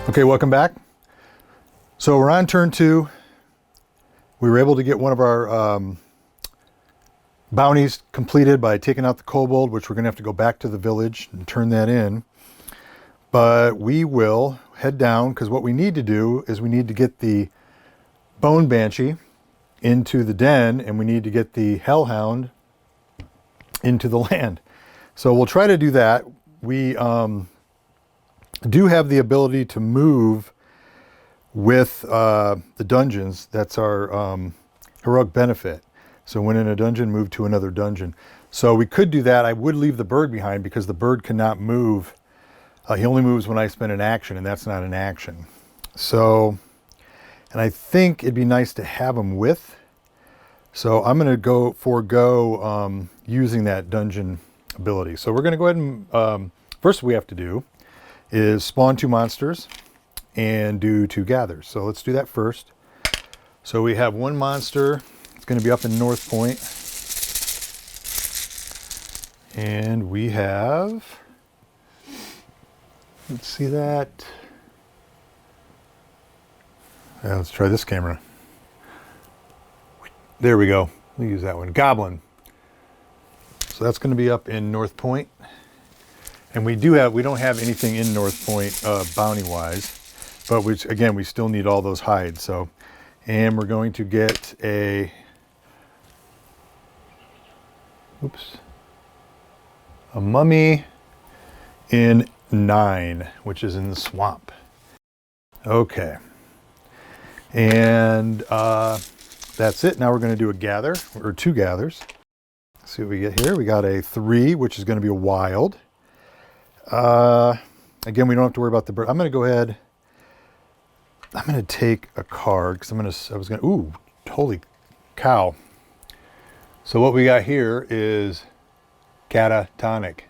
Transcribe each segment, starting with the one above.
Okay, welcome back. So we're on turn 2. We were able to get one of our bounties completed by taking out the kobold, which we're going to have to go back to the village and turn that in. But we will head down, because what we need to do is we need to get the bone banshee into the den, and we need to get the hellhound into the land. So we'll try to do that. We do have the ability to move with the dungeons. That's our heroic benefit. So when in a dungeon, move to another dungeon. So we could do that. I would leave the bird behind because the bird cannot move. He only moves when I spend an action, and that's not an action. So, and I think it'd be nice to have him with. So I'm going to forego using that dungeon ability. So we're going to go ahead and first we have to do is spawn 2 monsters and do 2 gathers. So let's do that first. So we have 1 monster. It's going to be up in North Point. And we have, let's see that. Yeah, let's try this camera. There we go. We'll use that one. Goblin. So that's going to be up in North Point. And we don't have anything in North Point bounty-wise, but we still need all those hides. So, and we're going to get a mummy in 9, which is in the swamp. Okay, and that's it. Now we're going to do a gather, or 2 gathers. Let's see what we get here. We got a 3, which is going to be a wild. Again, we don't have to worry about the bird. I'm going to go ahead. I'm going to take a card because ooh, holy cow. So what we got here is Cat-A-Tonic.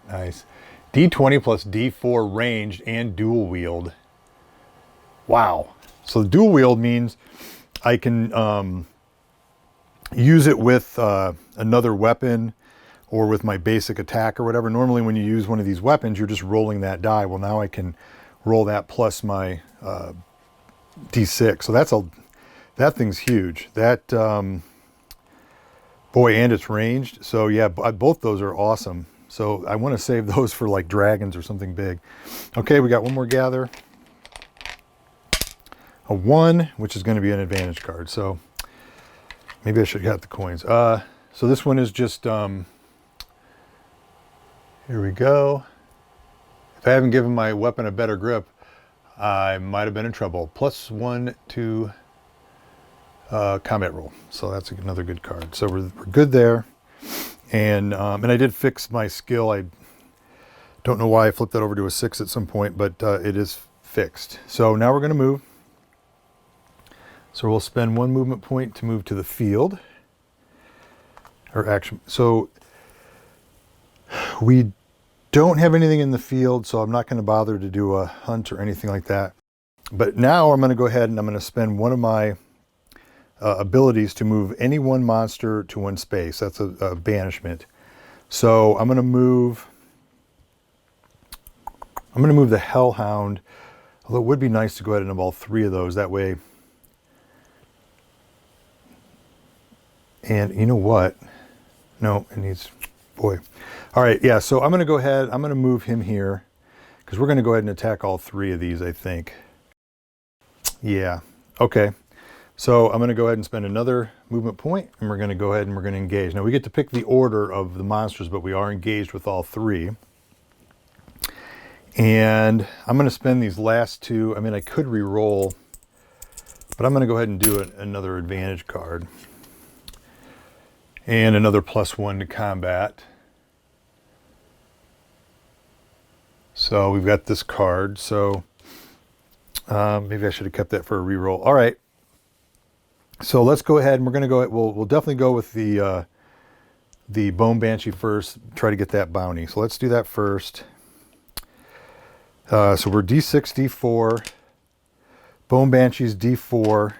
Nice. D20 plus D4 ranged and dual wield. Wow. So the dual wield means I can use it with another weapon or with my basic attack or whatever. Normally when you use one of these weapons, you're just rolling that die. Well, now I can roll that plus my D6. So that thing's huge. That, boy, and it's ranged. So yeah, both those are awesome. So I want to save those for like dragons or something big. Okay, we got one more gather. A 1, which is going to be an advantage card. So maybe I should have got the coins. So this one is just, here we go. If I haven't given my weapon a better grip, I might have been in trouble. +1 to combat roll. So that's another good card. So we're good there. And I did fix my skill. I don't know why I flipped that over to a 6 at some point, but it is fixed. So now we're going to move. So we'll spend 1 movement point to move to the field. Or action. So we don't have anything in the field, so I'm not going to bother to do a hunt or anything like that. But now I'm going to go ahead and I'm going to spend one of my abilities to move any 1 monster to 1 space. That's a banishment. So I'm going to move the Hellhound, although it would be nice to go ahead and have all 3 of those. That way. And you know what? No, it needs, boy. All right, yeah, so I'm going to go ahead. I'm going to move him here because we're going to go ahead and attack all 3 of these, I think. Yeah, okay. So I'm going to go ahead and spend another movement point, and we're going to go ahead and we're going to engage. Now, we get to pick the order of the monsters, but we are engaged with all 3. And I'm going to spend these last 2. I mean, I could re-roll, but I'm going to go ahead and do another advantage card. And another +1 to combat. So we've got this card. So maybe I should have kept that for a reroll. All right. So let's go ahead and we're going to go. We'll definitely go with the Bone Banshee first. Try to get that bounty. So let's do that first. So we're D6, D4 Bone Banshees D4.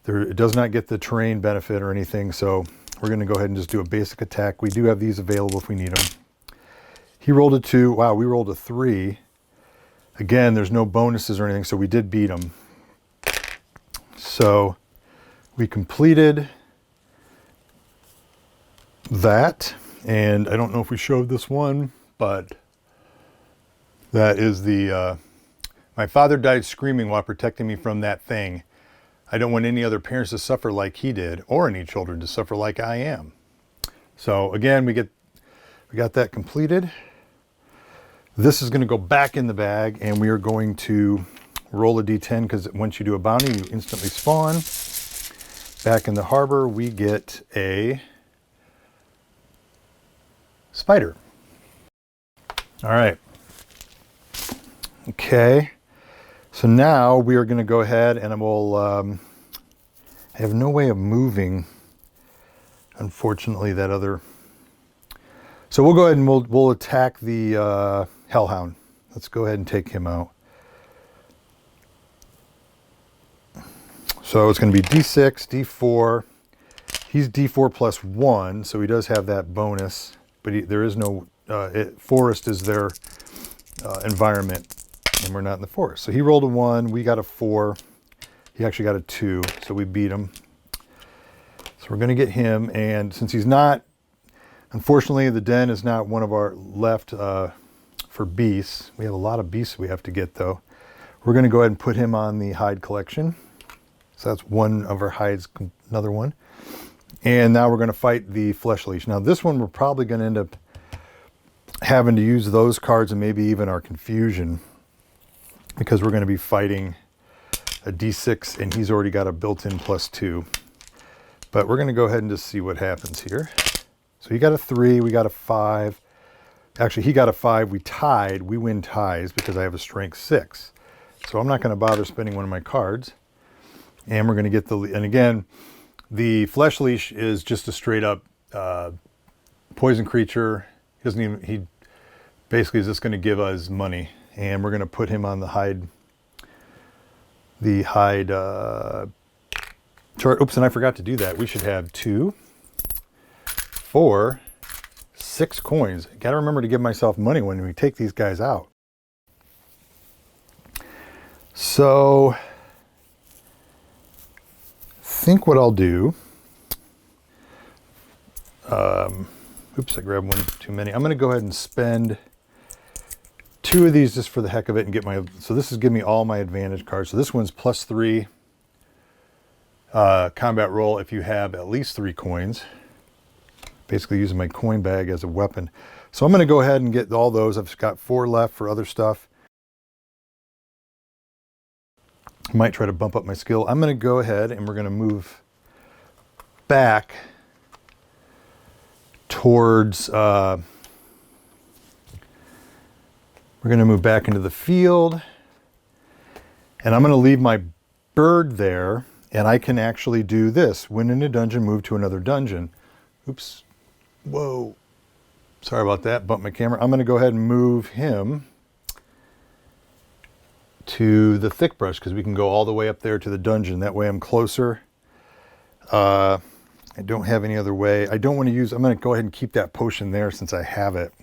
It does not get the terrain benefit or anything, so we're going to go ahead and just do a basic attack. We do have these available if we need them. He rolled a 2. Wow, we rolled a 3. Again, there's no bonuses or anything, so we did beat him. So we completed that, and I don't know if we showed this one, but that is the... my father died screaming while protecting me from that thing. I don't want any other parents to suffer like he did, or any children to suffer like I am. So again, we got that completed. This is going to go back in the bag, and we are going to roll a d10, because once you do a bounty, you instantly spawn. Back in the harbor, we get a spider. All right. Okay. So now we are going to go ahead and I have no way of moving, unfortunately, that other. So we'll go ahead and we'll attack the Hellhound. Let's go ahead and take him out. So it's going to be D6, D4. He's D4 plus 1, so he does have that bonus, but there is no, forest is their environment. And we're not in the forest. So he rolled a 1, we got a 4. He actually got a 2, so we beat him. So we're gonna get him, and since he's not, unfortunately the den is not one of our left for beasts. We have a lot of beasts we have to get though. We're gonna go ahead and put him on the hide collection. So that's one of our hides, another one. And now we're gonna fight the flesh leash. Now this one we're probably gonna end up having to use those cards and maybe even our confusion, because we're going to be fighting a D6 and he's already got a built-in +2. But we're going to go ahead and just see what happens here. So he got a 3, we got a 5. Actually, he got a 5, we tied. We win ties because I have a strength 6. So I'm not going to bother spending one of my cards. And we're going to get the, and again, the flesh leash is just a straight up poison creature. He doesn't even, he basically is just going to give us money. And we're going to put him on the hide chart. Oops, and I forgot to do that. We should have 2, 4, 6 coins. Got to remember to give myself money when we take these guys out. So, I think what I'll do, oops, I grabbed one too many. I'm going to go ahead and spend 2 of these just for the heck of it and get my, so this is giving me all my advantage cards. So this one's +3 combat roll if you have at least 3 coins. Basically using my coin bag as a weapon. So I'm going to go ahead and get all those. I've got 4 left for other stuff. I might try to bump up my skill. I'm going to go ahead and we're going to move back towards we're going to move back into the field, and I'm going to leave my bird there, and I can actually do this. When in a dungeon, move to another dungeon. Oops. Whoa. Sorry about that. Bumped my camera. I'm going to go ahead and move him to the thick brush because we can go all the way up there to the dungeon. That way I'm closer. I don't have any other way. I don't want to use, I'm going to go ahead and keep that potion there since I have it.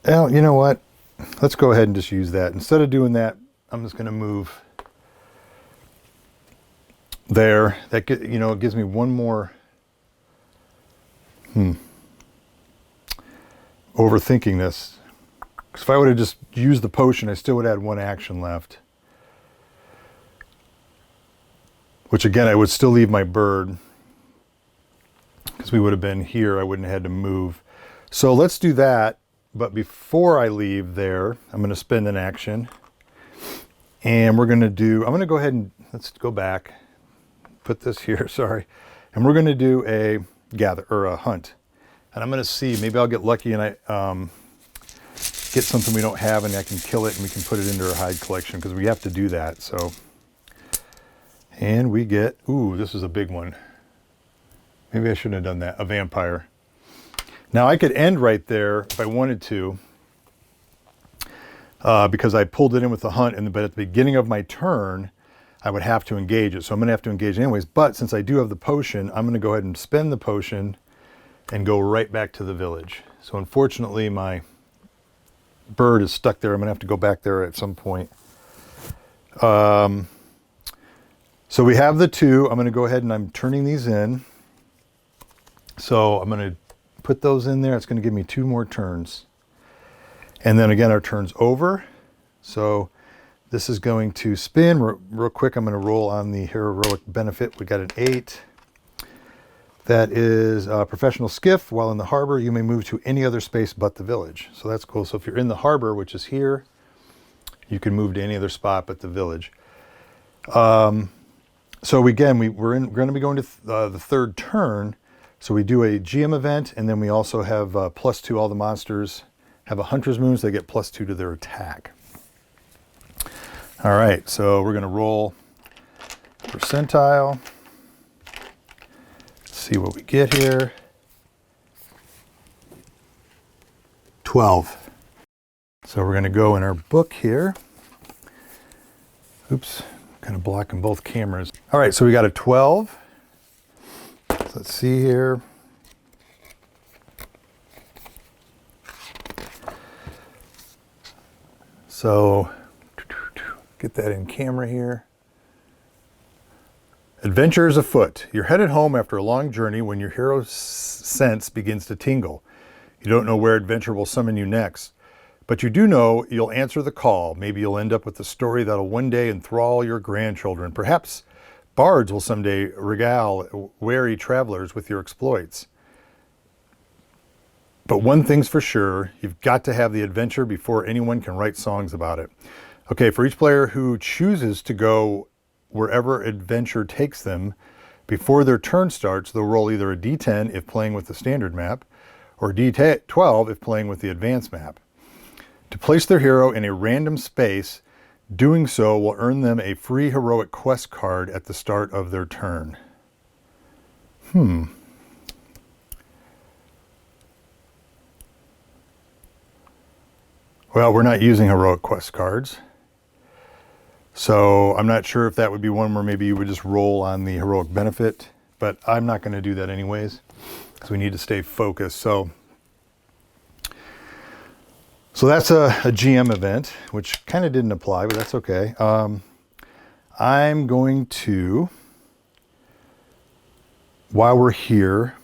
Well, you know what? Let's go ahead and just use that. Instead of doing that, I'm just going to move there. That it gives me one more. Overthinking this. Because if I would have just used the potion, I still would have had 1 action left. Which again, I would still leave my bird. Because we would have been here, I wouldn't have had to move. So let's do that. But before I leave there, I'm going to spend an action. And we're going to do, I'm going to go ahead and, let's go back. Put this here, sorry. And we're going to do a gather, or a hunt. And I'm going to see, maybe I'll get lucky and I get something we don't have and I can kill it and we can put it into our hide collection because we have to do that. So, and we get, ooh, this is a big one. Maybe I shouldn't have done that, a vampire. Now I could end right there if I wanted to, because I pulled it in with the hunt, but at the beginning of my turn, I would have to engage it. So I'm going to have to engage anyways. But since I do have the potion, I'm going to go ahead and spend the potion and go right back to the village. So unfortunately, my bird is stuck there. I'm going to have to go back there at some point. So we have the 2. I'm going to go ahead and I'm turning these in. So I'm going to put those in there. It's going to give me 2 more turns. And then again, our turn's over. So this is going to spin real quick. I'm going to roll on the heroic benefit. We got an 8. That is a professional skiff. While in the harbor, you may move to any other space but the village. So that's cool. So if you're in the harbor, which is here, you can move to any other spot but the village. So again, we're going to be going to the 3rd turn. So we do a GM event, and then we also have +2. All the monsters have a Hunter's Moon, so they get +2 to their attack. All right, so we're going to roll percentile. Let's see what we get here. 12. So we're going to go in our book here. Oops, kind of blocking both cameras. All right, so we got a 12. So let's see here. So get that in camera here. Adventure is afoot. You're headed home after a long journey when your hero's sense begins to tingle. You don't know where adventure will summon you next, but you do know you'll answer the call. Maybe you'll end up with a story that'll one day enthrall your grandchildren. Perhaps bards will someday regale weary travelers with your exploits. But one thing's for sure, you've got to have the adventure before anyone can write songs about it. Okay, for each player who chooses to go wherever adventure takes them, before their turn starts, they'll roll either a d10 if playing with the standard map, or d12 if playing with the advanced map. To place their hero in a random space, doing so will earn them a free heroic quest card at the start of their turn. Well, we're not using heroic quest cards. So I'm not sure if that would be one where maybe you would just roll on the heroic benefit, but I'm not going to do that anyways because we need to stay focused. So that's a GM event, which kind of didn't apply, but that's okay. I'm going to, while we're here,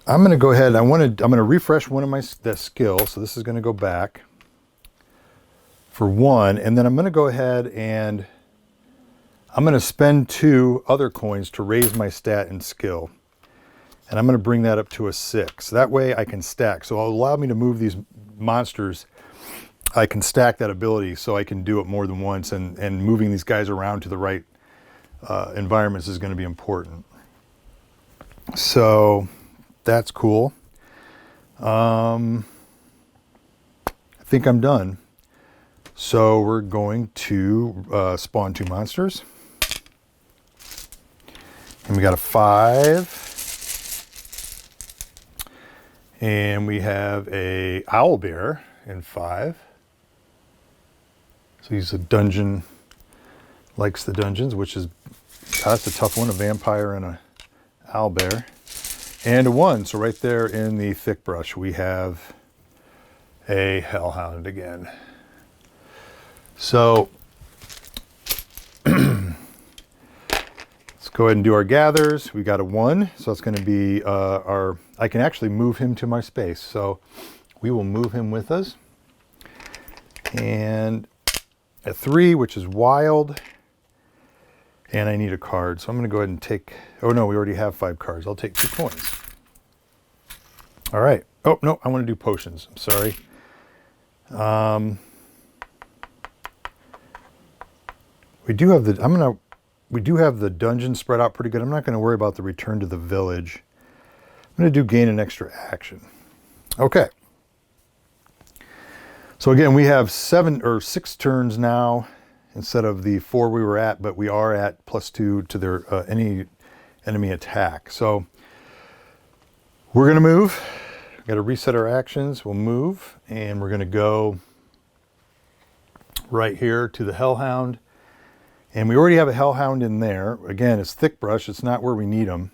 I'm going to go ahead. I'm going to refresh one of the skill. So this is going to go back for 1, and then I'm going to go ahead and I'm going to spend 2 other coins to raise my stat and skill. And I'm going to bring that up to a 6. That way I can stack. So it'll allow me to move these monsters. I can stack that ability so I can do it more than once, and moving these guys around to the right environments is going to be important. So that's cool. I think I'm done. So we're going to spawn 2 monsters. And we got a 5. And we have a owlbear in 5. So he's a dungeon, likes the dungeons, which is, that's a tough one, a vampire and a owlbear. And a 1, so right there in the thick brush, we have a hellhound again. So let's go ahead and do our gathers. We got a 1, so it's going to be I can actually move him to my space. So we will move him with us. And a 3, which is wild. And I need a card. So I'm going to go ahead and take, oh no, we already have 5 cards. I'll take 2 coins. All right. Oh, no, I want to do potions. I'm sorry. We do have the dungeon spread out pretty good. I'm not going to worry about the return to the village. I'm going to do gain an extra action. Okay. So again, we have 7 or 6 turns now instead of the 4 we were at, but we are at +2 to their any enemy attack. So we're going to move, Got to reset our actions. We'll move, and we're going to go right here to the Hellhound. And we already have a Hellhound in there. Again, it's thick brush. It's not where we need them.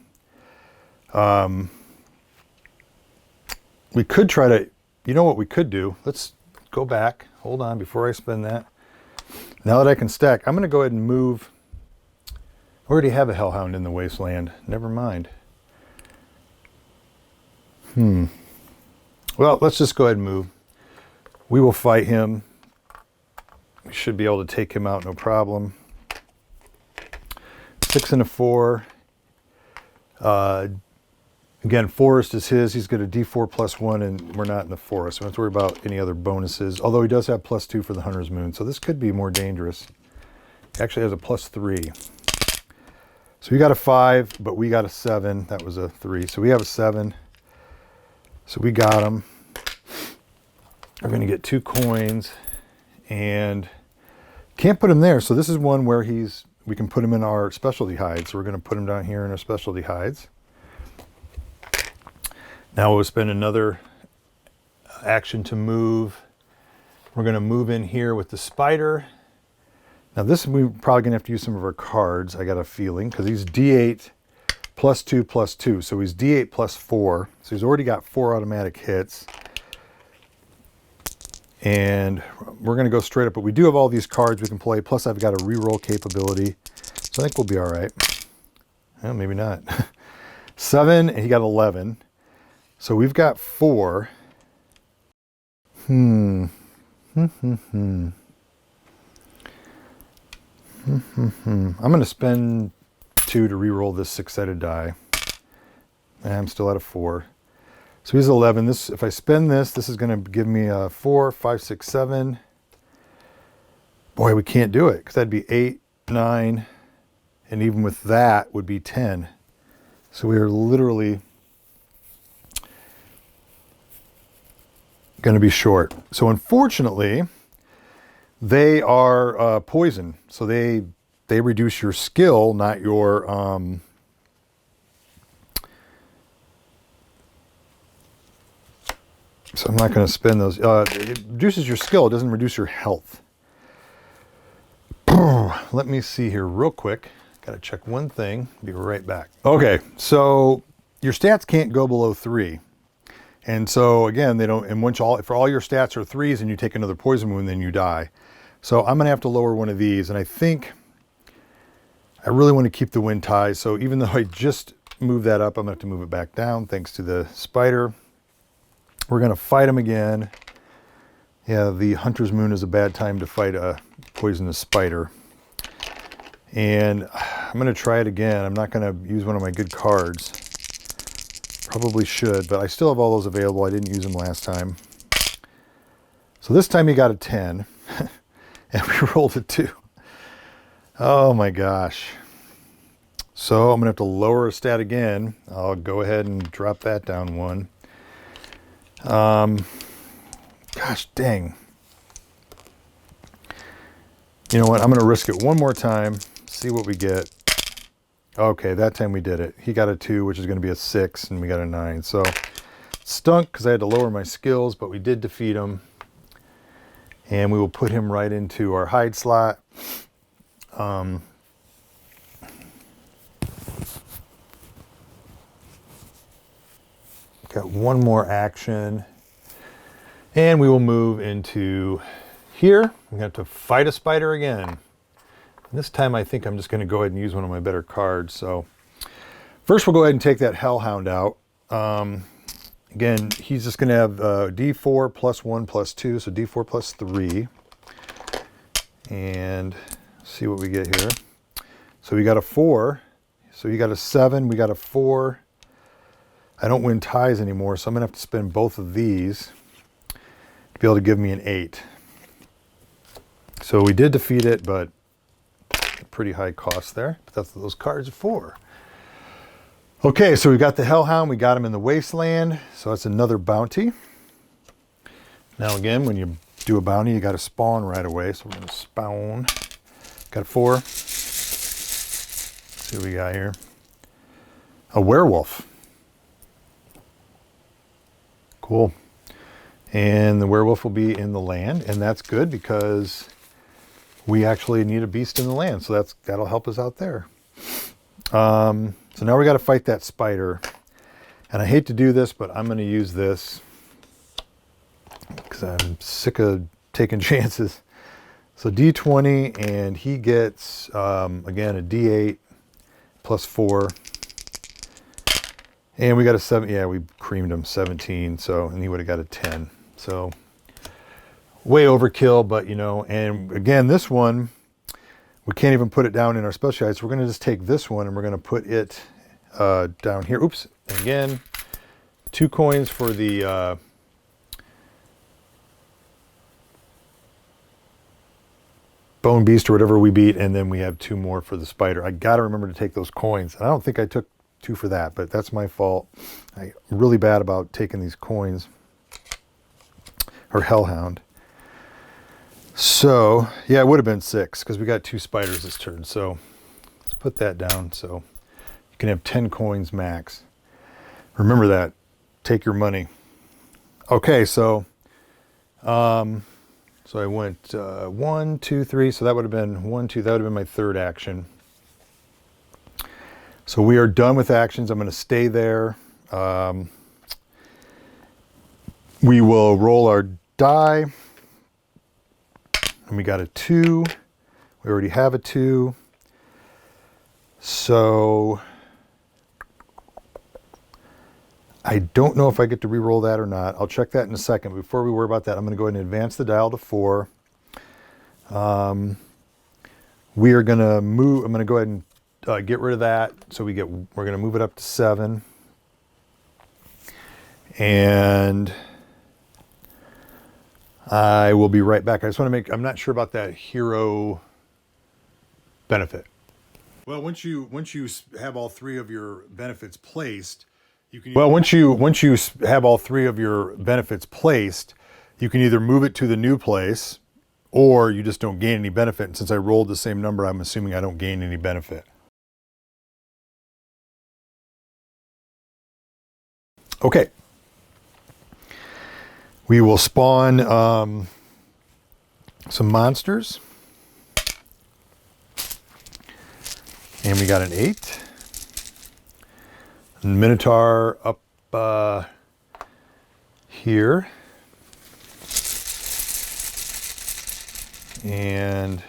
We could try to, you know what we could do? Let's go back. Hold on before I spend that. Now that I can stack, I'm going to go ahead and move. I already have a Hellhound in the wasteland. Never mind. Well, let's just go ahead and move. We will fight him. We should be able to take him out, no problem. 6 and a 4. Again, forest is his. He's got a D4 plus 1, and we're not in the forest. We don't have to worry about any other bonuses, although he does have plus 2 for the Hunter's Moon, so this could be more dangerous. He actually has a plus 3. So we got a 5, but we got a 7. That was a 3. So we have a 7. So we got him. We're going to get 2 coins, and can't put him there. So this is one where we can put him in our specialty hides. So we're going to put him down here in our specialty hides. Now we'll spend another action to move. We're going to move in here with the spider. Now this, we're probably going to have to use some of our cards, I got a feeling, because he's D8 plus 2 plus 2. So he's D8 plus 4. So he's already got 4 automatic hits. And we're going to go straight up, but we do have all these cards we can play. Plus I've got a reroll capability. So I think we'll be all right. Well, maybe not. 7, and he got 11. So we've got 4. I'm going to spend 2 to re-roll this 6-sided die. I'm still at a 4. So he's 11. This, if I spend this, this is going to give me a 4, 5, 6, 7. Boy, we can't do it because that'd be 8, 9, and even with that would be 10. So we are literally going to be short. So unfortunately, they are poison. So they reduce your skill, not your so I'm not going to spend those. It reduces your skill. It doesn't reduce your health. Let me see here real quick. Got to check one thing. Be right back. Okay, so your stats can't go below 3. And so again, they don't, and once if all your stats are 3s and you take another poison wound, then you die. So I'm going to have to lower one of these. And I think I really want to keep the wind ties. So even though I just moved that up, I'm going to have to move it back down thanks to the spider. We're going to fight him again. Yeah, the Hunter's Moon is a bad time to fight a poisonous spider. And I'm going to try it again. I'm not going to use one of my good cards. Probably should, but I still have all those available. I didn't use them last time. So this time he got a 10. And we rolled a 2. Oh my gosh. So I'm going to have to lower a stat again. I'll go ahead and drop that down 1. Gosh dang. You know what? I'm going to risk it one more time. See what we get. Okay, that time we did it. He got a 2, which is going to be a 6, and we got a 9. So it stunk because I had to lower my skills, but we did defeat him. And we will put him right into our hide slot. Got one more action. And we will move into here. I'm going to have to fight a spider again. And this time I think I'm just going to go ahead and use one of my better cards. So first we'll go ahead and take that Hellhound out. Again, he's just going to have D4 plus 1 plus 2, so D4 plus 3. And see what we get here. So we got a 4. So you got a 7, we got a 4. I don't win ties anymore, so I'm going to have to spend both of these to be able to give me an 8. So we did defeat it, but a pretty high cost there. But that's what those cards are for. Okay, so we got the Hellhound. We got him in the wasteland. So that's another bounty. Now again, when you do a bounty, you got to spawn right away. So we're going to spawn. Got a 4. Let's see what we got here. A werewolf. Cool. And the werewolf will be in the land, and that's good because we actually need a beast in the land, so that'll help us out there. So now we got to fight that spider, and I hate to do this, but I'm going to use this because I'm sick of taking chances. So D20, and he gets again a D8 plus 4. And we got a 7. Yeah, we creamed him 17. So, and he would have got a 10. So way overkill, but you know, and again, this one, we can't even put it down in our special. So we're going to just take this one and we're going to put it down here. Oops. And again, 2 coins for the bone beast or whatever we beat. And then we have 2 more for the spider. I got to remember to take those coins. I don't think I took 2 for that, but that's my fault. I'm really bad about taking these coins. Or hellhound. So yeah, it would have been 6 because we got 2 spiders this turn. So let's put that down. So you can have 10 coins max. Remember that. Take your money. Okay, so so I went 1, 2, 3. So that would have been 1, 2. That would have been my 3rd action. So we are done with actions. I'm going to stay there. We will roll our die. And we got a 2. We already have a 2. So I don't know if I get to re-roll that or not. I'll check that in a second. Before we worry about that, I'm going to go ahead and advance the dial to 4. We are going to move. I'm going to go ahead and get rid of that. So we're going to move it up to 7. And I will be right back. I just want to I'm not sure about that hero benefit. Well, once you have all 3 of your benefits placed, you can once you have all 3 of your benefits placed, you can either move it to the new place or you just don't gain any benefit. And since I rolled the same number, I'm assuming I don't gain any benefit. Okay. We will spawn some monsters. And we got an 8. Minotaur up here. And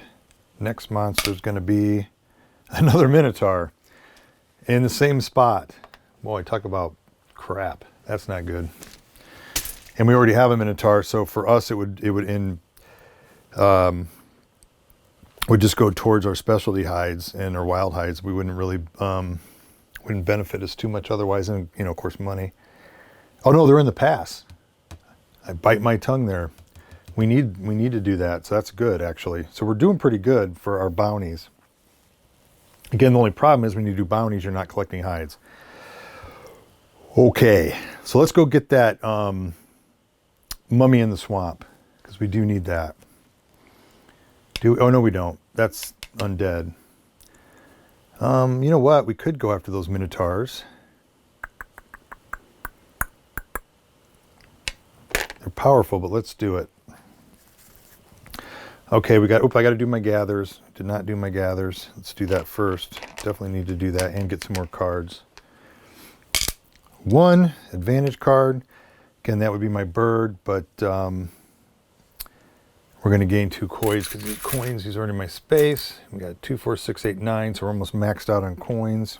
next monster is going to be another Minotaur in the same spot. Boy, talk about crap. That's not good. And we already have a Minotaur, so for us it would just go towards our specialty hides and our wild hides. We wouldn't really wouldn't benefit us too much otherwise, and you know, of course, money. Oh no, they're in the pass. I bite my tongue there. We need to do that, so that's good actually. So we're doing pretty good for our bounties. Again, the only problem is when you do bounties, you're not collecting hides. Okay, so let's go get that mummy in the swamp, because we do need that. Oh no, we don't. That's undead. You know what? We could go after those minotaurs. They're powerful, but let's do it. Okay, I got to do my gathers. Did not do my gathers. Let's do that first. Definitely need to do that and get some more cards. 1 advantage card. Again, that would be my bird, but we're going to gain 2 coins because these coins, these are in my space. We got 2, 4, 6, 8, 9, so we're almost maxed out on coins.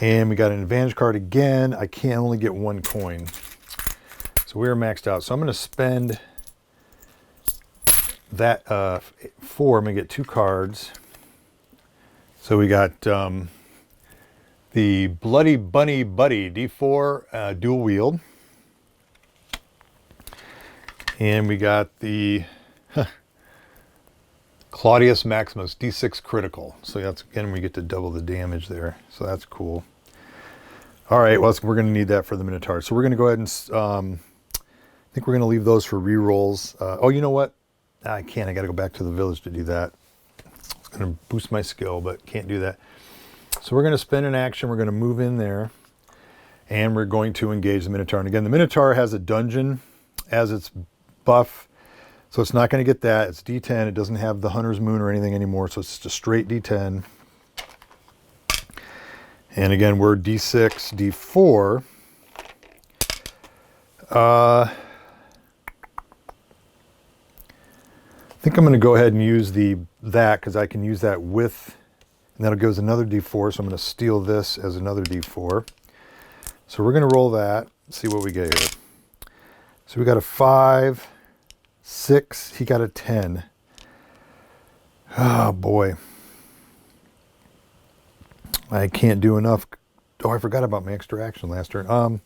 And we got an advantage card again. I can only get 1 coin. So we're maxed out. So I'm going to spend that 4. I'm going to get 2 cards. So we got the Bloody Bunny Buddy, D4, dual wield. And we got the Claudius Maximus, D6 critical. So that's, again, we get to double the damage there. So that's cool. All right, well, we're going to need that for the Minotaur. So we're going to go ahead and, I think we're going to leave those for re-rolls. Oh, you know what? I can't. I got to go back to the village to do that. It's going to boost my skill, but can't do that. So we're going to spend an action. We're going to move in there. And we're going to engage the Minotaur. And again, the Minotaur has a dungeon as its buff, so it's not going to get that. It's D10. It doesn't have the Hunter's Moon or anything anymore, so it's just a straight D10. And again, we're D6, D4. I think I'm going to go ahead and use that because I can use that with, and that'll give us another D4. So I'm going to steal this as another D4. So we're going to roll that, see what we get here. So we got a 5, 6, he got a 10. Oh boy. I can't do enough. Oh, I forgot about my extra action last turn.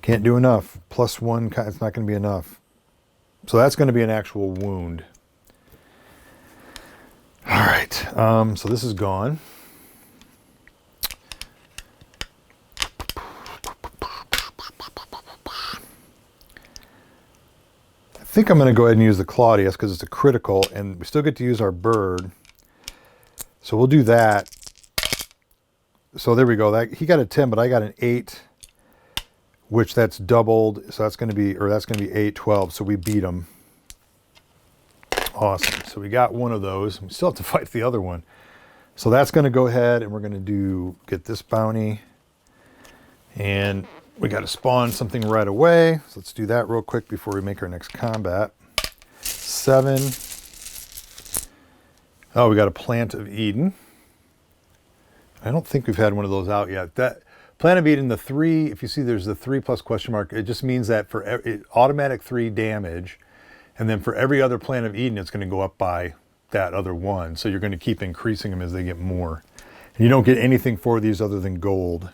Can't do enough. +1, it's not going to be enough. So that's going to be an actual wound. All right, so this is gone. I think I'm going to go ahead and use the Claudius because it's a critical, and we still get to use our bird. So we'll do that. So there we go. He got a 10, but I got an 8, which that's doubled. So that's going to be, 8, 12. So we beat him. Awesome. So we got one of those. We still have to fight the other one. So that's going to go ahead, and we're going to get this bounty. And we got to spawn something right away. So let's do that real quick before we make our next combat. 7. Oh, we got a Plant of Eden. I don't think we've had one of those out yet. That Plant of Eden, the 3, if you see there's the 3 plus question mark, it just means that for automatic 3 damage, and then for every other Plant of Eden, it's going to go up by that other 1. So you're going to keep increasing them as they get more. And you don't get anything for these other than gold.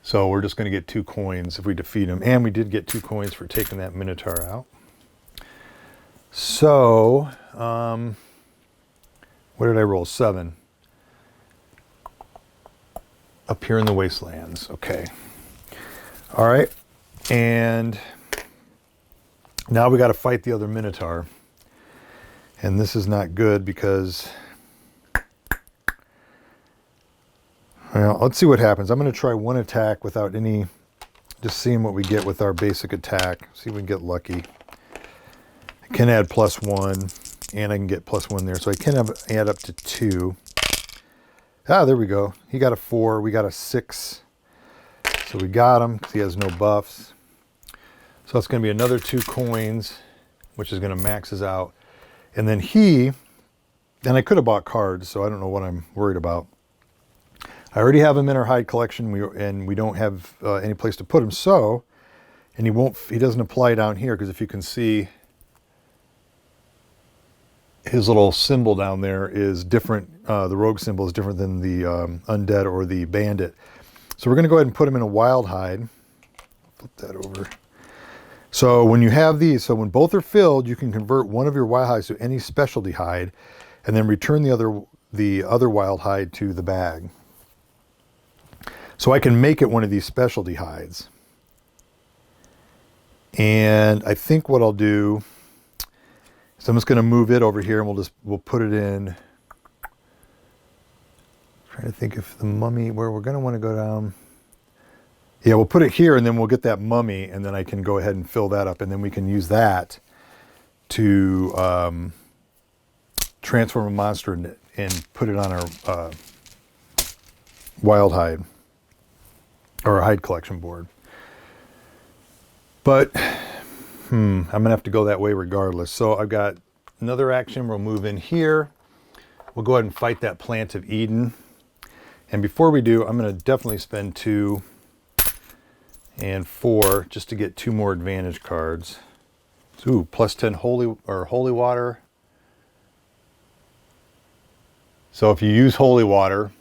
So we're just going to get 2 coins if we defeat him. And we did get 2 coins for taking that Minotaur out. So, what did I roll? 7. Up here in the wastelands. Okay. All right. And now we got to fight the other Minotaur. And this is not good because, well, let's see what happens. I'm going to try one attack without any, just seeing what we get with our basic attack. See if we can get lucky. I can add +1, and I can get +1 there. So I can add up to 2. Ah, there we go. He got a 4. We got a 6. So we got him because he has no buffs. So that's going to be another 2 coins, which is going to max us out. And then and I could have bought cards, so I don't know what I'm worried about. I already have him in our hide collection, and we don't have any place to put him. So, and he doesn't apply down here because if you can see, his little symbol down there is different. The rogue symbol is different than the undead or the bandit. So we're going to go ahead and put him in a wild hide. Flip that over. So when you have these, so when both are filled, you can convert one of your wild hides to any specialty hide, and then return the other wild hide to the bag. So I can make it one of these specialty hides. And I think what I'll do, so I'm just going to move it over here, and we'll put it in. Trying to think if the mummy, where we're going to want to go down. Yeah, we'll put it here, and then we'll get that mummy, and then I can go ahead and fill that up, and then we can use that to transform a monster and put it on our wild hide or a hide collection board. But I'm going to have to go that way regardless. So I've got another action. We'll move in here. We'll go ahead and fight that Plant of Eden. And before we do, I'm going to definitely spend 2 and 4 just to get 2 more advantage cards. Ooh, +10 holy water. So if you use holy water,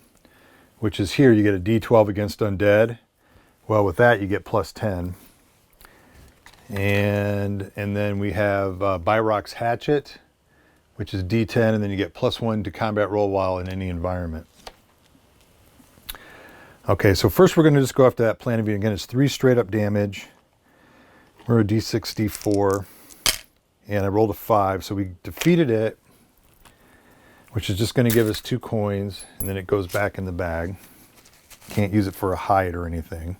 which is here, you get a D12 against undead. Well, with that, you get +10. And then we have Byrock's Hatchet, which is D10, and then you get +1 to combat roll while in any environment. Okay, so first we're going to just go after that Plant of Eden. Again, it's 3 straight up damage. We're a D6, D4, and I rolled a 5, so we defeated it, which is just going to give us 2 coins, and then it goes back in the bag. Can't use it for a hide or anything.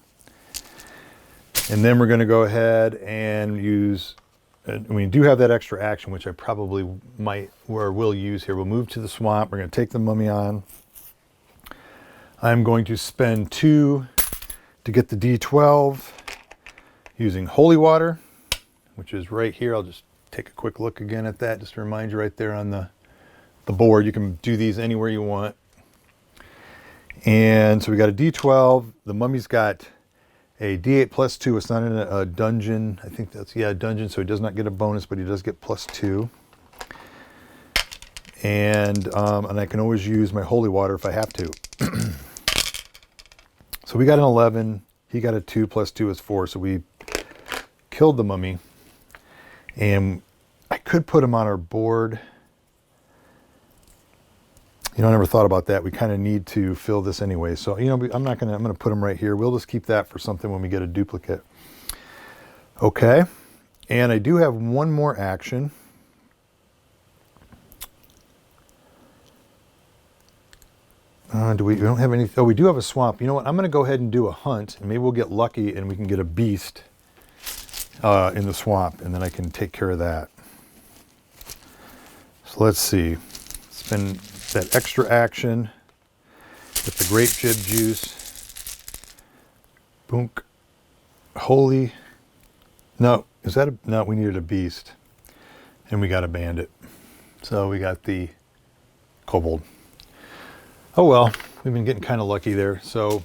And then we're going to go ahead and use, we do have that extra action, which I probably might or will use here. We'll move to the swamp. We're going to take the mummy on. I'm going to spend 2 to get the D12 using holy water, which is right here. I'll just take a quick look again at that, just to remind you right there on the board. You can do these anywhere you want. And so we got a D12. The mummy's got a D8 plus 2. It's not in a dungeon. I think that's, yeah, a dungeon, so he does not get a bonus, but he does get plus 2. And I can always use my holy water if I have to. So we got an 11. He got a 2 plus 2 is 4. So we killed the mummy. And I could put him on our board. You know, I never thought about that. We kind of need to fill this anyway. So, you know, I'm going to put them right here. We'll just keep that for something when we get a duplicate. Okay. And I do have one more action. We don't have any. Oh, we do have a swamp. You know what? I'm going to go ahead and do a hunt, and maybe we'll get lucky and we can get a beast in the swamp, and then I can take care of that. So let's see. Spend that extra action with the grape jib juice. Boonk. Holy. No, is that a, no, we needed a beast. And we got a bandit. So we got the kobold. Oh well, we've been getting kind of lucky there. So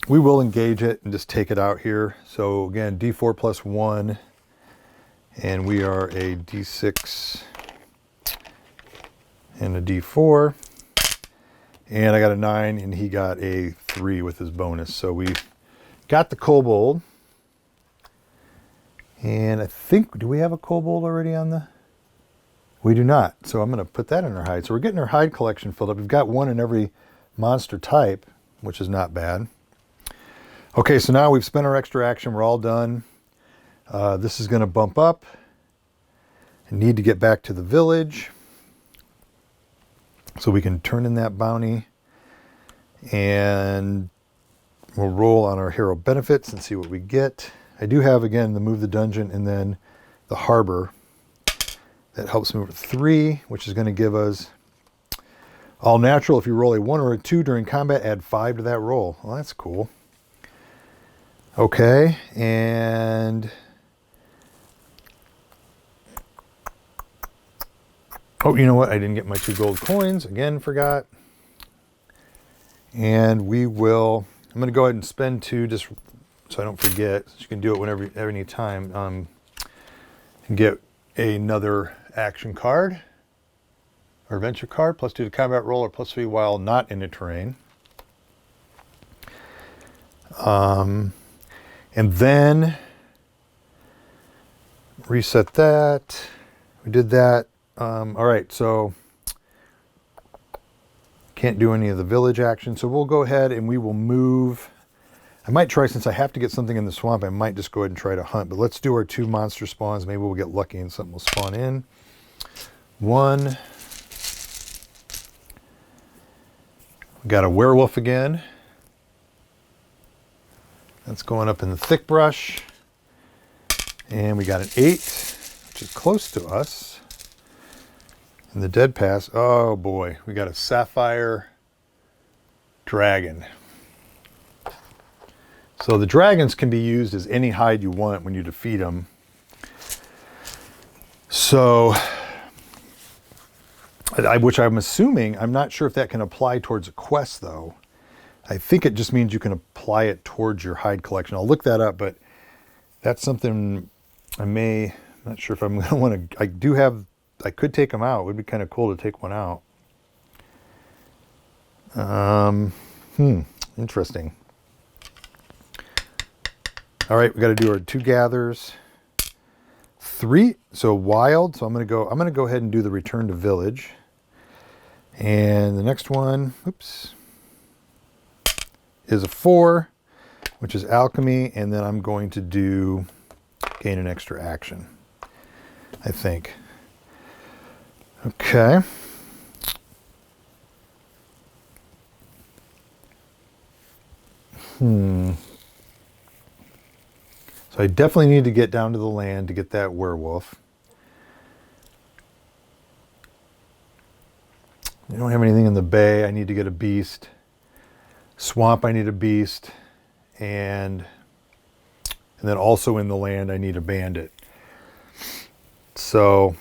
we will engage it and just take it out here. So again, D4 plus 1. And we are a D6 and a D4. And I got a 9 and he got a 3 with his bonus. So we got the kobold. And I think, do we have a kobold already on the? We do not. So I'm going to put that in our hide. So we're getting our hide collection filled up. We've got one in every monster type, which is not bad. Okay, so now we've spent our extra action. We're all done. This is going to bump up. I need to get back to the village so we can turn in that bounty. And we'll roll on our hero benefits and see what we get. I do have, again, the move the dungeon and then the harbor. That helps me with 3, which is going to give us all natural. If you roll a 1 or a 2 during combat, add 5 to that roll. Well, that's cool. Okay, and oh, you know what? I didn't get my 2 gold coins. Again, forgot. And we will, I'm going to go ahead and spend 2 just so I don't forget. You can do it whenever, any time. And get another action card or adventure card, plus 2 to combat roll, or plus 3 while not in the terrain. And then reset that. We did that. All right, so can't do any of the village action. So we'll go ahead and we will move. I might try, since I have to get something in the swamp, I might just go ahead and try to hunt. But let's do our 2 monster spawns. Maybe we'll get lucky and something will spawn in. 1. We got a werewolf again. That's going up in the thick brush. And we got an 8, which is close to us. In the dead pass, oh boy, we got a sapphire dragon. So the dragons can be used as any hide you want when you defeat them. So, which I'm assuming, I'm not sure if that can apply towards a quest though. I think it just means you can apply it towards your hide collection. I'll look that up, but that's something I'm not sure if I'm going to want to, I could take them out. It would be kind of cool to take one out. Interesting. All right, we got to do our 2 gathers. 3, so wild. So I'm going to go ahead and do the return to village. And the next one, oops, is a 4, which is alchemy. And then I'm going to do gain an extra action, I think. Okay. So I definitely need to get down to the land to get that werewolf. I don't have anything in the bay. I need to get a beast. Swamp, I need a beast. And then also in the land, I need a bandit. So,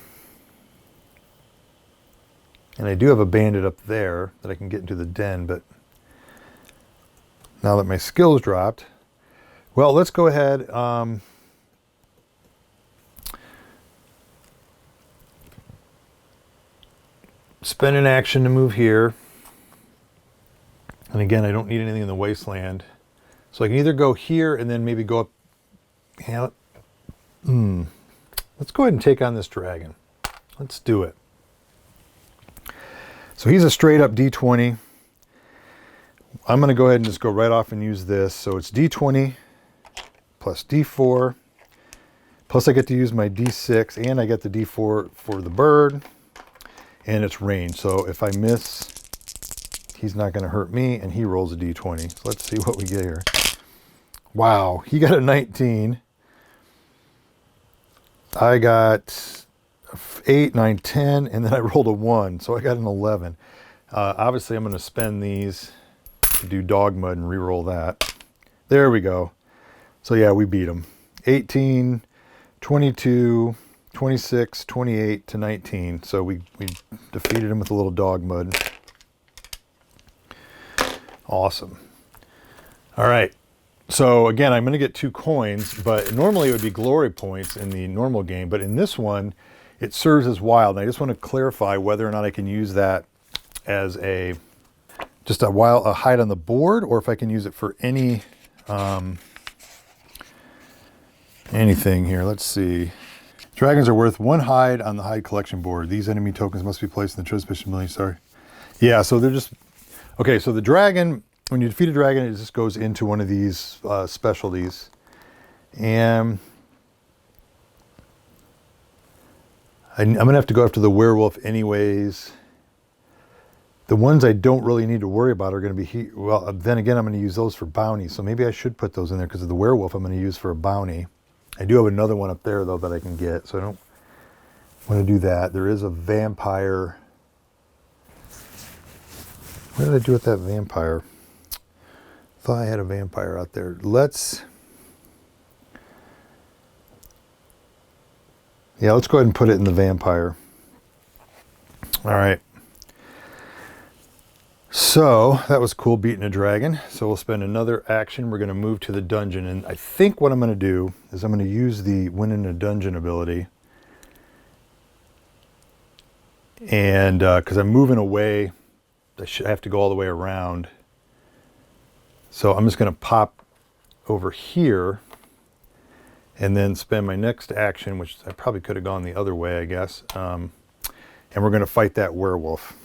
and I do have a bandit up there that I can get into the den, but now that my skills dropped, well, let's go ahead. Spend an action to move here. And again, I don't need anything in the wasteland. So I can either go here and then maybe go up. Yeah, let's go ahead and take on this dragon. Let's do it. So he's a straight up D20. I'm going to go ahead and just go right off and use this. So it's D20 plus D4. Plus I get to use my D6 and I get the D4 for the bird. And it's range. So if I miss, he's not going to hurt me, and he rolls a D20. So let's see what we get here. Wow, he got a 19. I got 8, 9, 10, and then I rolled a 1, so I got an 11. Obviously, I'm going to spend these to do dog mud and re-roll that. There we go. So yeah, we beat him. 18, 22, 26, 28 to 19. So we defeated him with a little dog mud. Awesome. All right. So again, I'm going to get 2 coins, but normally it would be glory points in the normal game. But in this one, it serves as wild. And I just want to clarify whether or not I can use that as just a hide on the board, or if I can use it for anything here. Let's see. Dragons are worth 1 hide on the hide collection board. These enemy tokens must be placed in the transmission milling. Sorry. Yeah, so they're just... Okay, so the dragon, when you defeat a dragon, it just goes into one of these specialties. And I'm going to have to go after the werewolf anyways. The ones I don't really need to worry about are going to be... Well, then again, I'm going to use those for bounties. So maybe I should put those in there because of the werewolf I'm going to use for a bounty. I do have another one up there, though, that I can get. So I don't want to do that. There is a vampire... What did I do with that vampire? Thought I had a vampire out there. Let's go ahead and put it in the vampire. All right. So that was cool, beating a dragon. So we'll spend another action. We're going to move to the dungeon. And I think what I'm going to do is I'm going to use the win in a dungeon ability. And because I'm moving away, I have to go all the way around. So I'm just going to pop over here and then spend my next action, which I probably could have gone the other way, I guess. And we're going to fight that werewolf.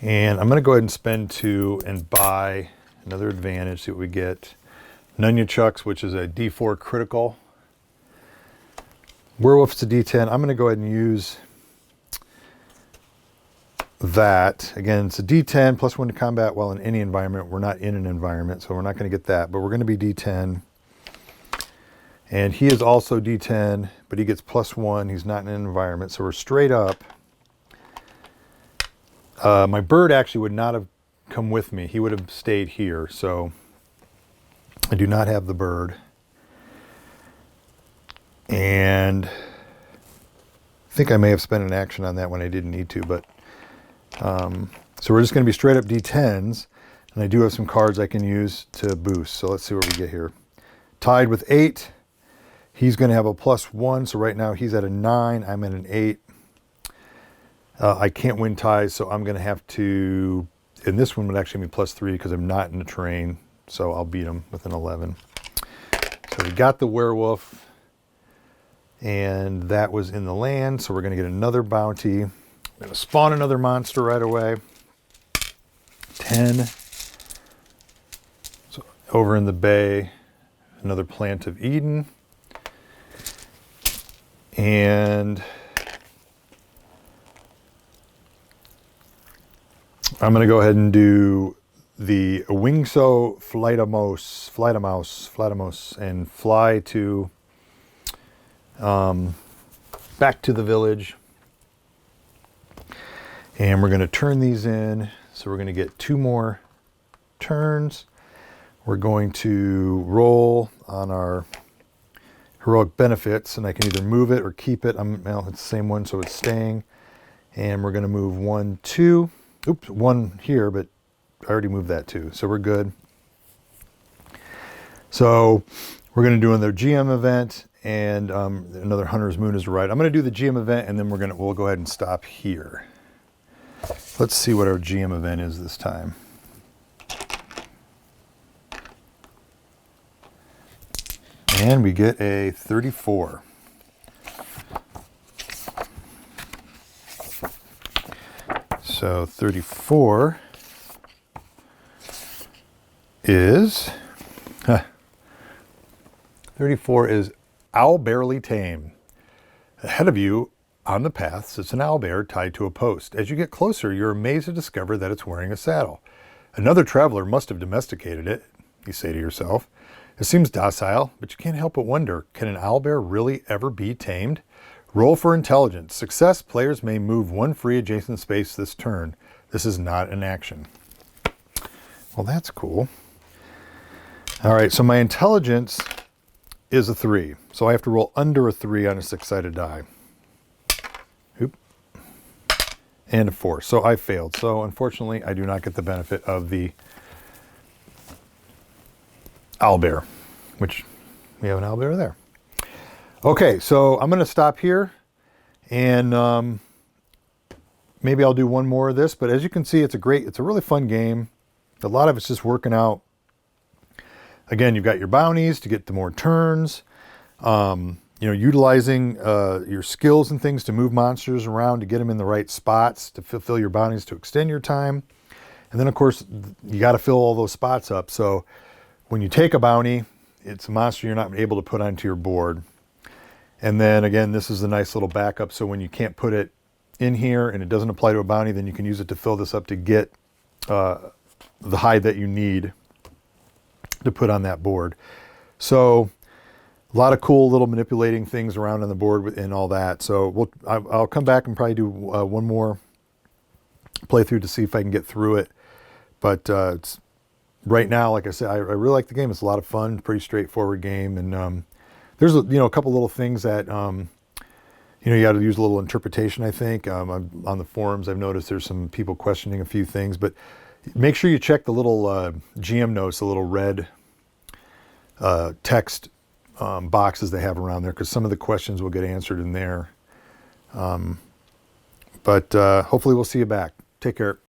And I'm going to go ahead and spend 2 and buy another advantage, see what we get. Nunchucks, which is a D4 critical. Werewolf's a D10. I'm going to go ahead and use that. Again, it's a D10 plus 1 to combat while in any environment. We're not in an environment, so we're not going to get that, but we're going to be D10. And he is also D10, but he gets plus 1. He's not in an environment, so we're straight up. My bird actually would not have come with me. He would have stayed here, so I do not have the bird. And I think I may have spent an action on that when I didn't need to, but so we're just going to be straight up D10s, and I do have some cards I can use to boost. So let's see what we get here. Tied with 8. He's going to have a plus 1, so right now he's at a 9. I'm at an 8. I can't win ties, so I'm going to have to... And this one would actually be plus 3 because I'm not in the terrain, so I'll beat him with an 11. So we got the werewolf, and that was in the land, so we're going to get another bounty. I'm going to spawn another monster right away. 10. So over in the bay, another Plant of Eden. And I'm going to go ahead and do the Wingso Flightamouse, and fly to back to the village. And we're going to turn these in. So we're going to get 2 more turns. We're going to roll on our heroic benefits, and I can either move it or keep it. Well, it's the same one, so it's staying. And we're going to move 1, 2. Oops, 1 here, but I already moved that too, so we're good. So we're going to do another GM event, and another Hunter's Moon is right. I'm going to do the GM event, and then we'll go ahead and stop here. Let's see what our GM event is this time. And we get a 34. So 34 is 34 is owl barely tame. Ahead of you on the path sits an owlbear tied to a post. As you get closer, you're amazed to discover that it's wearing a saddle. Another traveler must have domesticated it, you say to yourself. It seems docile, but you can't help but wonder, can an owlbear really ever be tamed? Roll for intelligence. Success, players may move 1 free adjacent space this turn. This is not an action. Well, that's cool. All right, so my intelligence is a 3. So I have to roll under a 3 on a 6-sided die. Oop. And a 4. So I failed. So unfortunately, I do not get the benefit of the owlbear, which we have an owlbear there. Okay, so I'm going to stop here, and maybe I'll do one more of this. But as you can see, it's a really fun game. A lot of it's just working out. Again, you've got your bounties to get the more turns. Utilizing your skills and things to move monsters around to get them in the right spots to fulfill your bounties to extend your time. And then, of course, you got to fill all those spots up. So when you take a bounty, it's a monster you're not able to put onto your board. And then again, this is a nice little backup. So when you can't put it in here and it doesn't apply to a bounty, then you can use it to fill this up to get the hide that you need to put on that board. So a lot of cool little manipulating things around on the board and all that. So I'll come back and probably do one more playthrough to see if I can get through it. But it's right now, like I said, I really like the game. It's a lot of fun, pretty straightforward game. And there's a couple little things that you got to use a little interpretation, I think. On the forums, I've noticed there's some people questioning a few things, but make sure you check the little GM notes, the little red text boxes they have around there, because some of the questions will get answered in there. But hopefully we'll see you back. Take care.